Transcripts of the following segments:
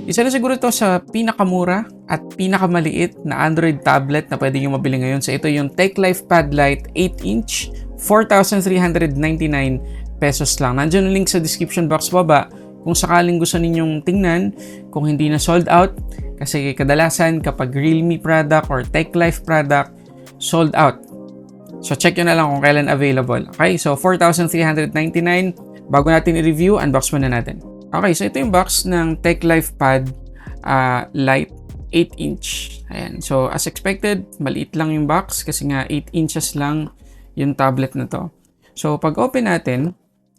Isa na siguro 'to sa pinakamura at pinakamaliit na Android tablet na puwede niyong mabili ngayon. So ito yung TechLife Pad Lite 8-inch, ₱4,399 lang. Nandiyan ang link sa description box baba kung sakaling gusto ninyong tingnan kung hindi na sold out. Kasi kadalasan kapag Realme product or TechLife product, sold out. So check nyo na lang kung kailan available. Okay, so ₱4,399. Bago natin i-review, unbox muna natin. Okay, so ito yung box ng TechLife Pad Lite 8-inch. Ayan, so as expected, maliit lang yung box kasi nga 8 inches lang yung tablet na to. So pag open natin,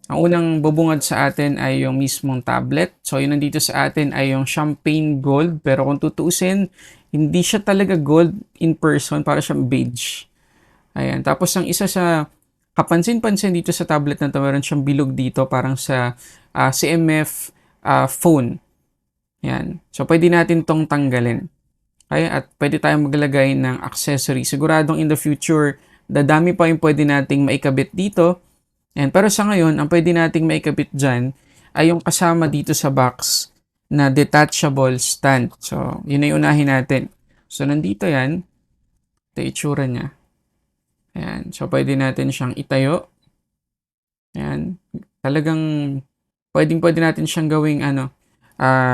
ang unang bubungad sa atin ay yung mismong tablet. So yung nandito sa atin ay yung champagne gold. Pero kung tutuusin, hindi siya talaga gold in person, para siyang beige. Ayan, tapos ang isa sa kapansin-pansin dito sa tablet na to, meron siyang bilog dito parang sa CMF phone. Yan. So, pwede natin tong tanggalin. Okay? At pwede tayong maglagay ng accessory. Siguradong in the future, dadami pa yung pwede nating maikabit dito. And, pero sa ngayon, ang pwede nating maikabit dyan ay yung kasama dito sa box na detachable stand. So, yun na yung unahin natin. So, nandito yan. Ito yung itsura niya. Ayan. So, pwede natin siyang itayo. Ayan. Talagang pwede natin siyang gawing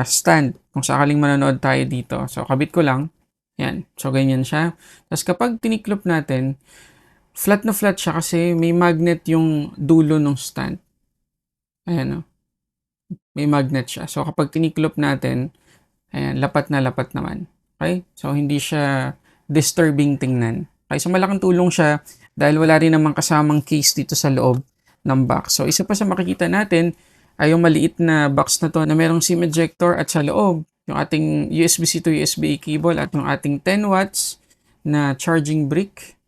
stand kung sakaling manonood tayo dito. So, kabit ko lang. Yan. So, ganyan siya. Tapos, kapag tiniklop natin, flat na flat siya kasi may magnet yung dulo ng stand. Ayan o. May magnet siya. So, kapag tiniklop natin, ayan, lapat na lapat naman. Okay? So, hindi siya disturbing tingnan. Okay? So, malaking tulong siya dahil wala rin namang kasamang case dito sa loob ng box. So, isa pa sa makikita natin ay yung maliit na box na to na merong SIM ejector at sa loob yung ating USB-C to USB-A cable at yung ating 10 watts na charging brick.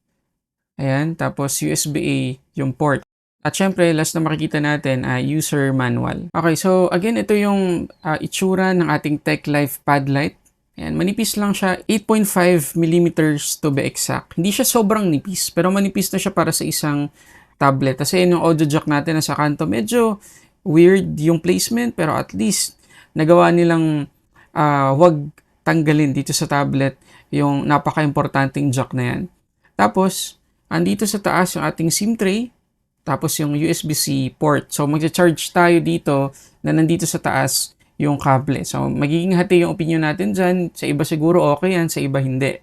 Ayan, tapos USB-A yung port. At syempre, last na makikita natin ay user manual. Okay, so again, ito yung itsura ng ating TechLife Pad Lite. Ayan, manipis lang siya, 8.5 millimeters to be exact. Hindi siya sobrang nipis, pero manipis na siya para sa isang tablet. Kasi yung audio jack natin nasa kanto, medyo weird yung placement, pero at least nagawa nilang wag tanggalin dito sa tablet yung napaka-importanting jack na yan. Tapos, andito sa taas yung ating SIM tray, tapos yung USB-C port. So, magcha-charge tayo dito na nandito sa taas yung kable. So, magiging hati yung opinion natin dyan. Sa iba siguro okay yan, sa iba hindi.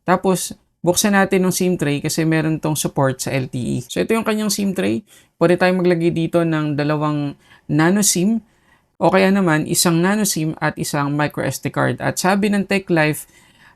Tapos, buksan natin yung SIM tray kasi meron tong support sa LTE. So, ito yung kanyang SIM tray. Pwede tayong maglagay dito ng dalawang nano SIM o kaya naman isang nano SIM at isang micro SD card. At sabi ng TechLife,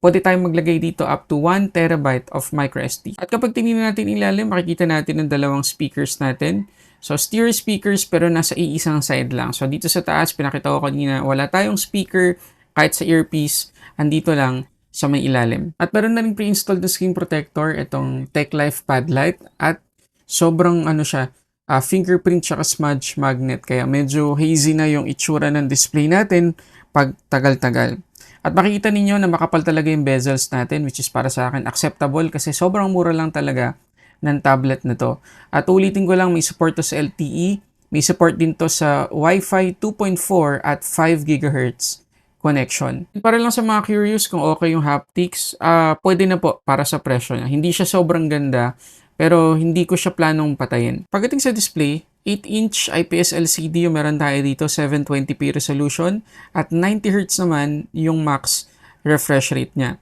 pwede tayong maglagay dito up to 1 terabyte of micro SD. At kapag tinignan natin ilalim, makikita natin ng dalawang speakers natin. So, stereo speakers pero nasa iisang side lang. So, dito sa taas, pinakita ko kanina, wala tayong speaker kahit sa earpiece. Andito lang sa may ilalim. At meron na rin pre-installed na screen protector itong TechLife Pad Lite at sobrang siya, fingerprint tsaka smudge magnet kaya medyo hazy na yung itsura ng display natin pag tagal-tagal. At makikita ninyo na makapal talaga yung bezels natin which is para sa akin acceptable kasi sobrang mura lang talaga ng tablet na to. At ulitin ko lang, may support to sa LTE, may support din to sa Wi-Fi 2.4 at 5 GHz connection. Para lang sa mga curious kung okay yung haptics, pwede na po para sa presyo niya. Hindi siya sobrang ganda, pero hindi ko siya planong patayin. Pagdating sa display, 8-inch IPS LCD yung meron tayo dito, 720p resolution, at 90Hz naman yung max refresh rate niya.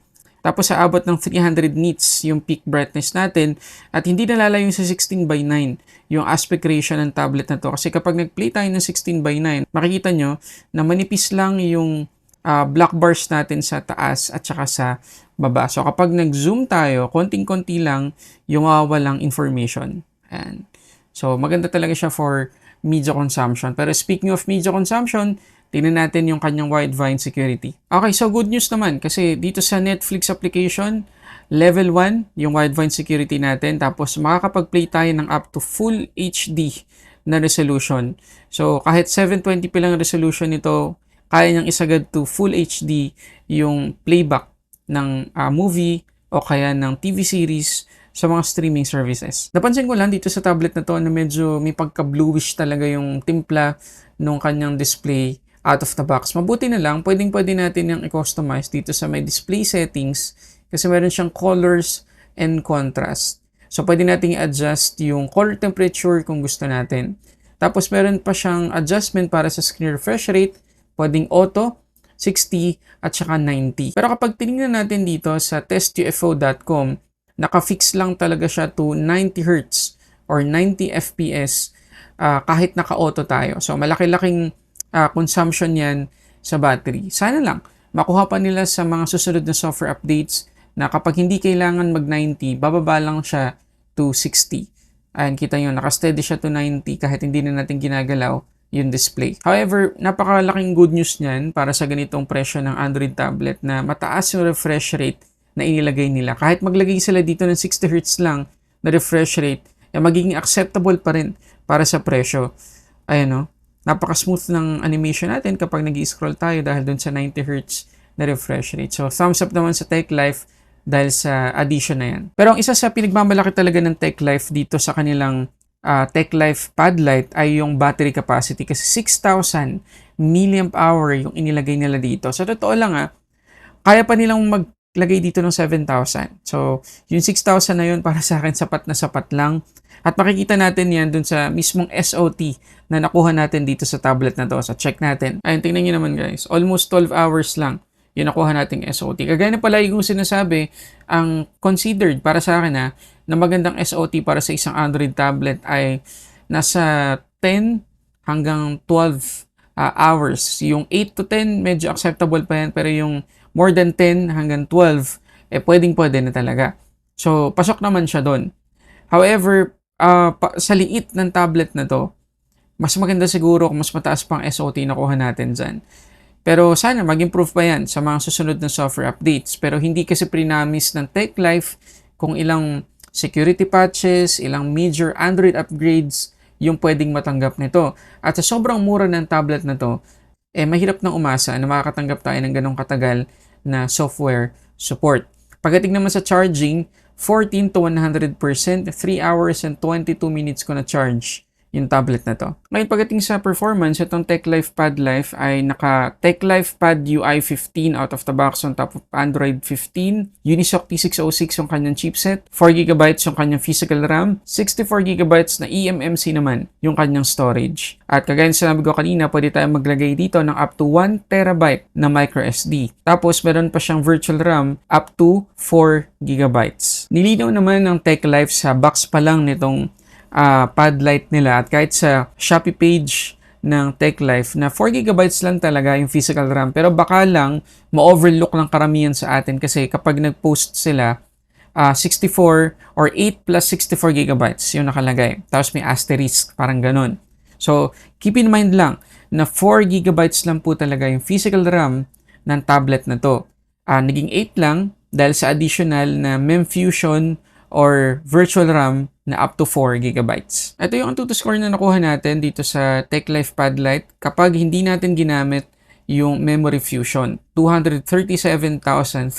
Tapos sa abot ng 300 nits yung peak brightness natin at hindi nalalayo sa 16:9 yung aspect ratio ng tablet na to. Kasi kapag nag-play tayo ng 16:9, makikita nyo na manipis lang yung black bars natin sa taas at saka sa baba. So kapag nag-zoom tayo, konting-konti lang yung wawalang information. Ayan. So maganda talaga siya for media consumption. Pero speaking of media consumption, tingnan natin yung kanyang widevine security. Okay, so good news naman kasi dito sa Netflix application, level 1 yung widevine security natin. Tapos makakapag-play tayo ng up to full HD na resolution. So kahit 720p lang resolution nito, kaya niyang isagad to full HD yung playback ng movie o kaya ng TV series sa mga streaming services. Napansin ko lang dito sa tablet na to na medyo may pagka-bluish talaga yung timpla nung kanyang display out of the box. Mabuti na lang, pwede natin yung i-customize dito sa may display settings kasi meron siyang colors and contrast. So, pwede natin i-adjust yung color temperature kung gusto natin. Tapos, meron pa siyang adjustment para sa screen refresh rate, pwedeng auto, 60 at saka 90. Pero kapag tinignan natin dito sa testufo.com, naka-fix lang talaga siya to 90 Hz or 90 FPS kahit naka-auto tayo. So, malaki-laking consumption yan sa battery. Sana lang, makuha pa nila sa mga susunod na software updates na kapag hindi kailangan mag-90, bababa lang siya to 60. Ayan, kita nyo, naka-steady siya to 90 kahit hindi na natin ginagalaw yung display. However, napakalaking good news niyan para sa ganitong presyo ng Android tablet na mataas yung refresh rate na inilagay nila. Kahit maglagay sila dito ng 60 Hz lang na refresh rate, magiging acceptable pa rin para sa presyo. Ayan, no? Napaka-smooth ng animation natin kapag nag-i-scroll tayo dahil dun sa 90 Hz na refresh rate. So, thumbs up naman sa TechLife dahil sa addition na yan. Pero ang isa sa pinagmamalaki talaga ng TechLife dito sa kanilang TechLife Pad Lite ay yung battery capacity kasi 6,000 mAh yung inilagay nila dito. Sa totoo lang kaya pa nilang maglagay dito ng 7,000. So, yung 6,000 na yun para sa akin sapat na sapat lang. At makikita natin yan dun sa mismong SOT na nakuha natin dito sa tablet na to. So, check natin. Ayun, tingnan nyo naman guys. Almost 12 hours lang yung nakuha nating SOT. Kagaya na palagi kong sinasabi, ang considered para sa akin na magandang SOT para sa isang Android tablet ay nasa 10 hanggang 12 hours. Yung 8 to 10, medyo acceptable pa yan. Pero yung more than 10 hanggang 12, pwedeng-pwede na talaga. So, pasok naman siya doon. However, sa liit ng tablet na to, mas maganda siguro kung mas mataas pang SOT na kuha natin dyan. Pero sana mag-improve pa yan sa mga susunod na software updates. Pero hindi kasi prinamis ng TechLife kung ilang security patches, ilang major Android upgrades yung pwedeng matanggap nito. At sa sobrang mura ng tablet na to, mahirap nang umasa na makakatanggap tayo ng ganong katagal na software support. Pagdating naman sa charging, 14 to 100%, 3 hours and 22 minutes ko na charge yung tablet na to. Ngayon pagdating sa performance, itong TechLife Pad Life ay naka TechLife Pad UI 15 out of the box on top of Android 15. Unisoc T606 yung kanyang chipset, 4GB yung kanyang physical RAM, 64GB na eMMC naman yung kanyang storage. At kagaya sinabi ko kanina, pwede tayong maglagay dito ng up to 1TB na microSD. Tapos meron pa siyang virtual RAM up to 4GB. Nilinaw naman ng TechLife sa box pa lang nitong Pad Lite nila at kahit sa Shopee page ng TechLife na 4GB lang talaga yung physical RAM pero baka lang ma-overlook ng karamihan sa atin kasi kapag nag-post sila 64 or 8 plus 64GB yung nakalagay. Tapos may asterisk, parang ganun. So, keep in mind lang na 4GB lang po talaga yung physical RAM ng tablet na to. Naging 8 lang dahil sa additional na MEMfusion or virtual RAM na up to 4GB. Ito yung Antutu score na nakuha natin dito sa TechLife Pad Lite kapag hindi natin ginamit yung memory fusion. 237,393.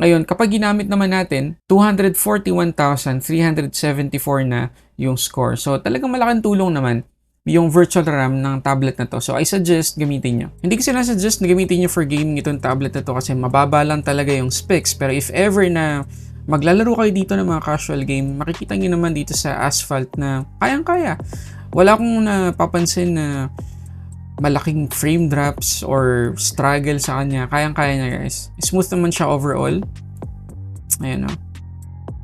Ngayon, kapag ginamit naman natin, 241,374 na yung score. So, talagang malaking tulong naman yung virtual RAM ng tablet na to. So, I suggest gamitin nyo. Hindi ko sinasuggest na gamitin nyo for gaming itong tablet na to kasi mababa lang talaga yung specs. Pero if ever na maglalaro kayo dito ng mga casual game, makikita nyo naman dito sa Asphalt na kayang-kaya. Wala akong napapansin na malaking frame drops or struggle sa kanya. Kayang-kaya niya guys. Smooth naman siya overall. Ayan o.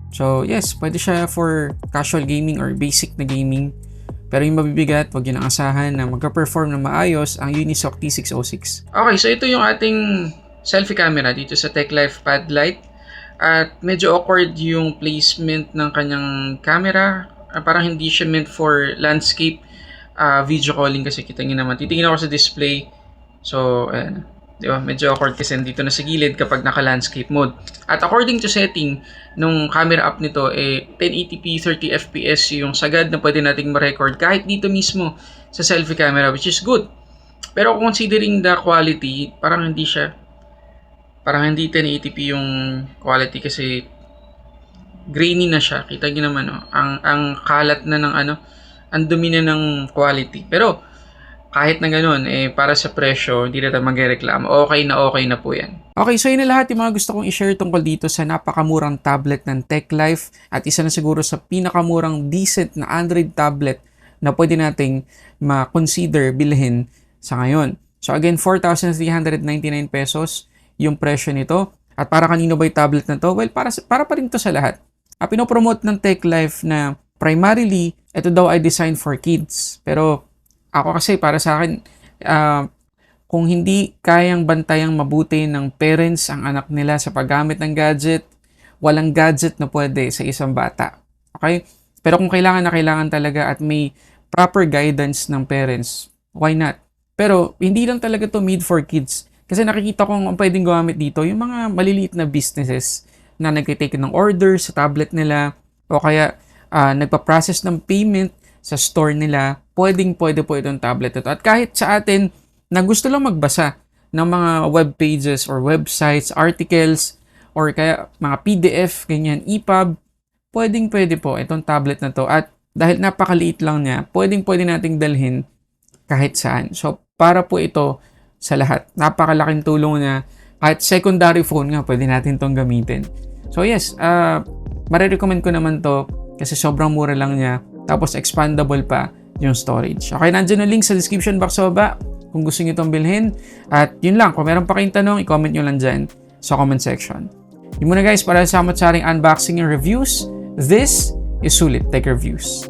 So yes, pwede siya for casual gaming or basic na gaming. Pero yung mabibigat, wag yun ang asahan na magka-perform na maayos ang Unisoc T606. Okay, so ito yung ating selfie camera dito sa TechLife Pad Lite. At medyo awkward yung placement ng kanyang camera. Parang hindi siya meant for landscape video calling kasi kita nyo naman. Titingin ako sa display. So, ayan. Di ba? Medyo awkward kasi dito na sa gilid kapag naka-landscape mode. At according to setting nung camera app nito, 1080p 30fps yung sagad na pwede nating ma-record kahit dito mismo sa selfie camera, which is good. Pero considering the quality, parang hindi 1080p yung quality kasi grainy na siya. Kita niyo naman, ang kalat na ng ang dumi na ng quality. Pero kahit na ganun, para sa presyo, hindi na tayo magreklamo. Okay na po yan. Okay, so yun na lahat yung mga gusto kong i-share tungkol dito sa napakamurang tablet ng TechLife at isa na siguro sa pinakamurang decent na Android tablet na pwede nating ma-consider bilhin sa ngayon. So again, 4,399 pesos yung presyo nito. At para kanino ba yung tablet na to? Well, para pa rin to sa lahat. Pinopromote ng TechLife na primarily, ito daw ay designed for kids. Pero ako kasi para sa akin, kung hindi kayang bantayang mabuti ng parents ang anak nila sa paggamit ng gadget, walang gadget na pwede sa isang bata. Okay? Pero kung kailangan na kailangan talaga at may proper guidance ng parents, why not? Pero hindi lang talaga to made for kids. Kasi nakikita ko ang pwedeng gumamit dito, yung mga maliliit na businesses na nagtitake ng order sa tablet nila o kaya nagpa-process ng payment sa store nila, pwede po itong tablet ito. At kahit sa atin na gusto lang magbasa ng mga web pages or websites, articles, or kaya mga PDF, ganyan, EPUB, pwede po itong tablet na to. At dahil napakaliit lang niya, pwede nating dalhin kahit saan. So, para po ito sa lahat. Napakalaking tulong niya. Kahit secondary phone nga, pwede natin itong gamitin. So, yes, marirecommend ko naman to kasi sobrang mura lang niya. Tapos, expandable pa yung storage. Okay, nandiyan yung link sa description box sa baba kung gusto nyo itong bilhin. At yun lang, kung meron pa kayong tanong, i-comment nyo lang dyan sa comment section. Yun muna guys, para sa ating unboxing and reviews. This is Sulit Tech Reviews.